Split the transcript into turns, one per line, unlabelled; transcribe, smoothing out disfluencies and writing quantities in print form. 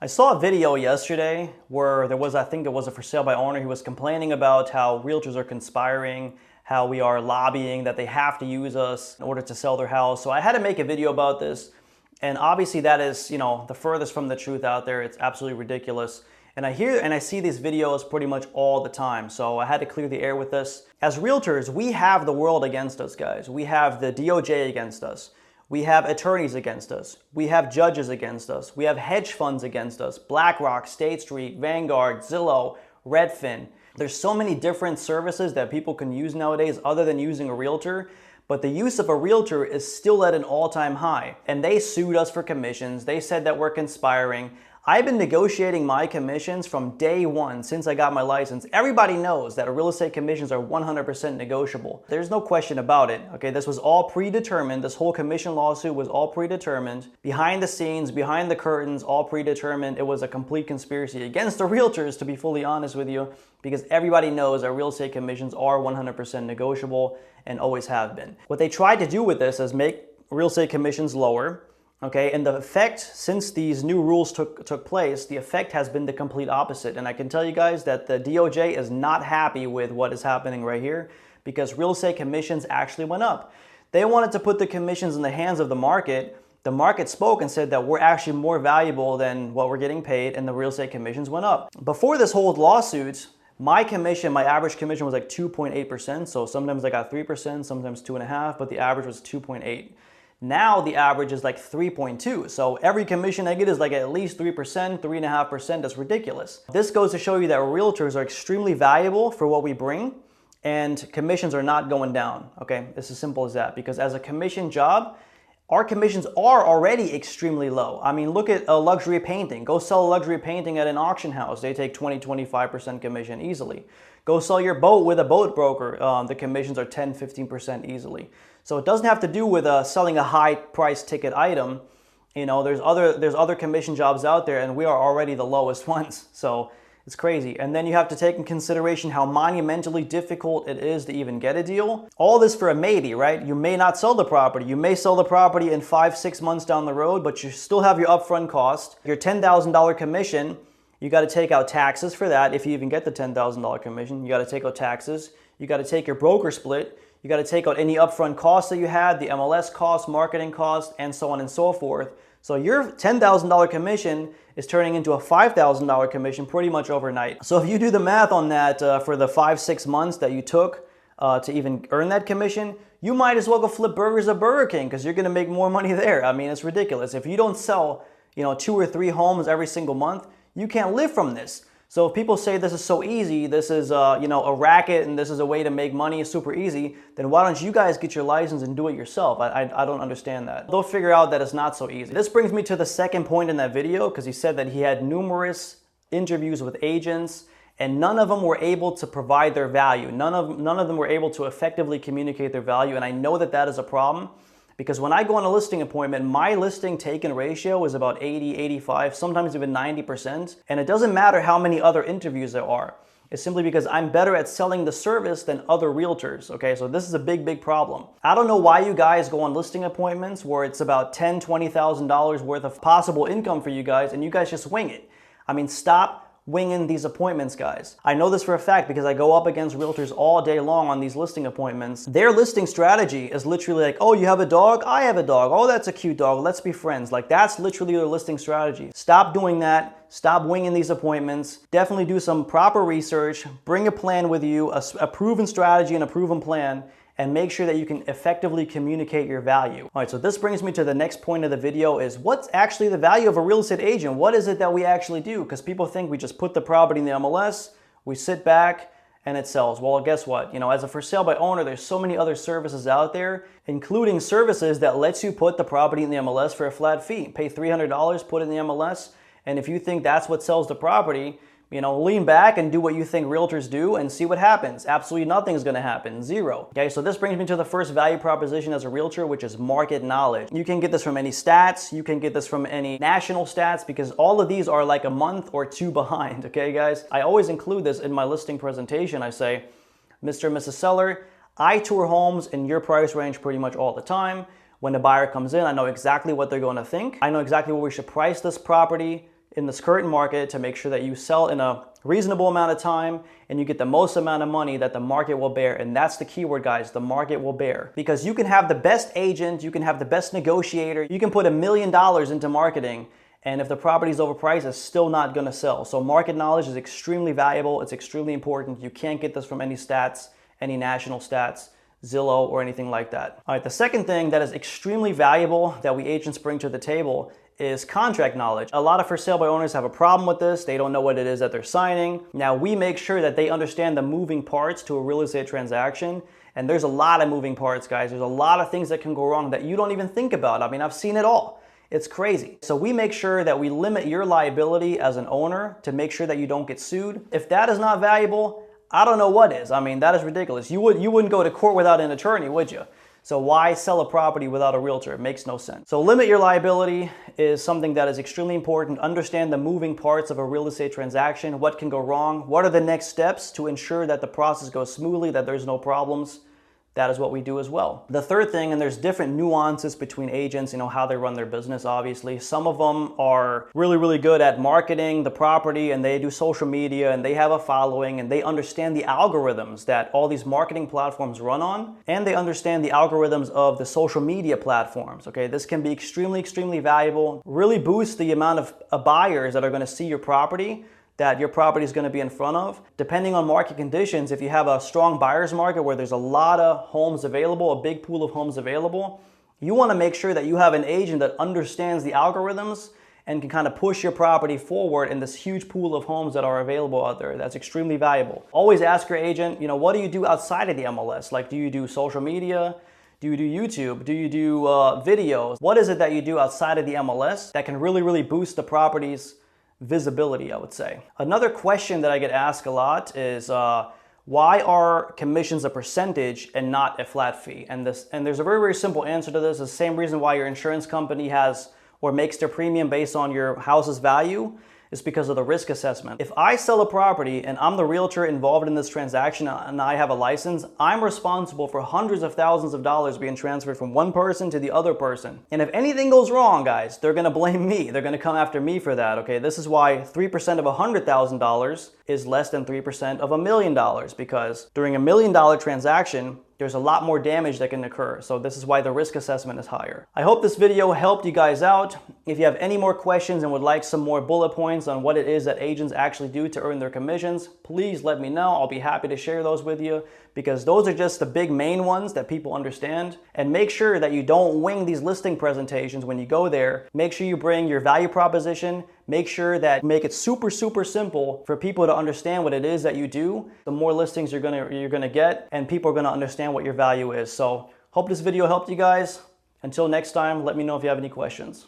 I saw a video yesterday where I think it was a for sale by owner. He was complaining about how realtors are conspiring, how we are lobbying, that they have to use us in order to sell their house. So I had to make a video about this. And obviously that is, the furthest from the truth out there. It's absolutely ridiculous. And I hear and I see these videos pretty much all the time. So I had to clear the air with this. As realtors, we have the world against us, guys. We have the DOJ against us. We have attorneys against us. We have judges against us. We have hedge funds against us. BlackRock, State Street, Vanguard, Zillow, Redfin. There's so many different services that people can use nowadays other than using a realtor. But the use of a realtor is still at an all-time high. And they sued us for commissions. They said that we're conspiring. I've been negotiating my commissions from day one since I got my license. Everybody knows that real estate commissions are 100% negotiable. There's no question about it. Okay, this was all predetermined. This whole commission lawsuit was all predetermined. Behind the scenes, behind the curtains, all predetermined. It was a complete conspiracy against the realtors, to be fully honest with you, because everybody knows that real estate commissions are 100% negotiable and always have been. What they tried to do with this is make real estate commissions lower. Okay, and the effect, since these new rules took place, the effect has been the complete opposite. And I can tell you guys that the DOJ is not happy with what is happening right here because real estate commissions actually went up. They wanted to put the commissions in the hands of the market. The market spoke and said that we're actually more valuable than what we're getting paid, and the real estate commissions went up. Before this whole lawsuit, my average commission was like 2.8%. So sometimes I got 3%, sometimes 2.5%, but the average was 2.8%. Now the average is like 3.2. So every commission I get is like at least 3%, 3.5%. That's ridiculous. This goes to show you that realtors are extremely valuable for what we bring, and commissions are not going down. Okay, it's as simple as that. Because as a commission job, our commissions are already extremely low. I mean, look at a luxury painting. Go sell a luxury painting at an auction house. They take 20, 25% commission easily. Go sell your boat with a boat broker. The commissions are 10, 15% easily. So it doesn't have to do with selling a high price ticket item. There's other commission jobs out there, and we are already the lowest ones. So it's crazy. And then you have to take in consideration how monumentally difficult it is to even get a deal. All this for a maybe, right? You may not sell the property. You may sell the property in 5-6 months down the road, but you still have your upfront cost. Your $10,000 commission, you got to take out taxes for that. If you even get the $10,000 commission, you got to take out taxes. You got to take your broker split. You got to take out any upfront costs that you had, the MLS costs, marketing costs, and so on and so forth. So your $10,000 commission is turning into a $5,000 commission pretty much overnight. So if you do the math on that for the 5-6 months that you took to even earn that commission, you might as well go flip burgers at Burger King because you're going to make more money there. I mean, it's ridiculous. If you don't sell, 2 or 3 homes every single month, you can't live from this. So if people say this is so easy, this is a racket and this is a way to make money, super easy, then why don't you guys get your license and do it yourself? I don't understand that. They'll figure out that it's not so easy. This brings me to the second point in that video, because he said that he had numerous interviews with agents and none of them were able to provide their value. None of them were able to effectively communicate their value, and I know that that is a problem. Because when I go on a listing appointment, my listing taken ratio is about 80, 85, sometimes even 90%. And it doesn't matter how many other interviews there are. It's simply because I'm better at selling the service than other realtors. Okay, so this is a big, big problem. I don't know why you guys go on listing appointments where it's about $10,000, $20,000 worth of possible income for you guys, and you guys just wing it. I mean, stop winging these appointments, guys. I know this for a fact because I go up against realtors all day long on these listing appointments. Their listing strategy is literally like, oh, you have a dog? I have a dog. Oh, that's a cute dog. Let's be friends. Like, that's literally their listing strategy. Stop doing that. Stop winging these appointments. Definitely do some proper research. Bring a plan with you, a proven strategy and a proven plan, and make sure that you can effectively communicate your value. All right, so this brings me to the next point of the video is what's actually the value of a real estate agent? What is it that we actually do? Because people think we just put the property in the MLS, we sit back, and it sells. Well, guess what? As a for sale by owner, there's so many other services out there, including services that lets you put the property in the MLS for a flat fee. Pay $300, put it in the MLS, and if you think that's what sells the property, lean back and do what you think realtors do and see what happens. Absolutely nothing is going to happen. Zero. Okay, so this brings me to the first value proposition as a realtor, which is market knowledge. You can get this from any stats. You can get this from any national stats because all of these are like a month or 2 behind. Okay, guys? I always include this in my listing presentation. I say, Mr. and Mrs. Seller, I tour homes in your price range pretty much all the time. When the buyer comes in, I know exactly what they're going to think. I know exactly what we should price this property. in this current market to make sure that you sell in a reasonable amount of time and you get the most amount of money that the market will bear. And that's the keyword, guys, the market will bear. Because you can have the best agent, you can have the best negotiator, you can put $1 million into marketing, and if the property is overpriced, it's still not gonna sell. So market knowledge is extremely valuable, it's extremely important. You can't get this from any stats, any national stats, Zillow, or anything like that. All right, the second thing that is extremely valuable that we agents bring to the table is contract knowledge. A lot of for sale by owners have a problem with this. They don't know what it is that they're signing. Now, we make sure that they understand the moving parts to a real estate transaction. And there's a lot of moving parts, guys. There's a lot of things that can go wrong that you don't even think about. I mean, I've seen it all. It's crazy. So we make sure that we limit your liability as an owner to make sure that you don't get sued. If that is not valuable, I don't know what is. I mean, that is ridiculous. You wouldn't go to court without an attorney, would you? So why sell a property without a realtor? It makes no sense. So limit your liability is something that is extremely important. Understand the moving parts of a real estate transaction. What can go wrong? What are the next steps to ensure that the process goes smoothly, that there's no problems? That is what we do as well. The third thing, and there's different nuances between agents, how they run their business, obviously. Some of them are really, really good at marketing the property, and they do social media, and they have a following, and they understand the algorithms that all these marketing platforms run on, and they understand the algorithms of the social media platforms, okay? This can be extremely, extremely valuable, really boost the amount of buyers that are gonna see your property, that your property is going to be in front of. Depending on market conditions, if you have a strong buyer's market where there's a lot of homes available, a big pool of homes available, you want to make sure that you have an agent that understands the algorithms and can kind of push your property forward in this huge pool of homes that are available out there. That's extremely valuable. Always ask your agent, what do you do outside of the MLS? Like, do you do social media? Do you do YouTube? Do you do videos? What is it that you do outside of the MLS that can really, really boost the property's visibility, I would say? Another question that I get asked a lot is why are commissions a percentage and not a flat fee? And there's a very, very simple answer to this. It's the same reason why your insurance company has or makes their premium based on your house's value. Is because of the risk assessment. If I sell a property and I'm the realtor involved in this transaction and I have a license, I'm responsible for hundreds of thousands of dollars being transferred from one person to the other person. And if anything goes wrong, guys, they're gonna blame me. They're gonna come after me for that, okay? This is why 3% of $100,000 is less than 3% of $1 million, because during $1 million transaction, there's a lot more damage that can occur. So this is why the risk assessment is higher. I hope this video helped you guys out. If you have any more questions and would like some more bullet points on what it is that agents actually do to earn their commissions, please let me know. I'll be happy to share those with you, because those are just the big main ones that people understand. And make sure that you don't wing these listing presentations when you go there. Make sure you bring your value proposition. Make sure that you make it super, super simple for people to understand what it is that you do. The more listings you're gonna get, and people are gonna understand what your value is. So hope this video helped you guys. Until next time, let me know if you have any questions.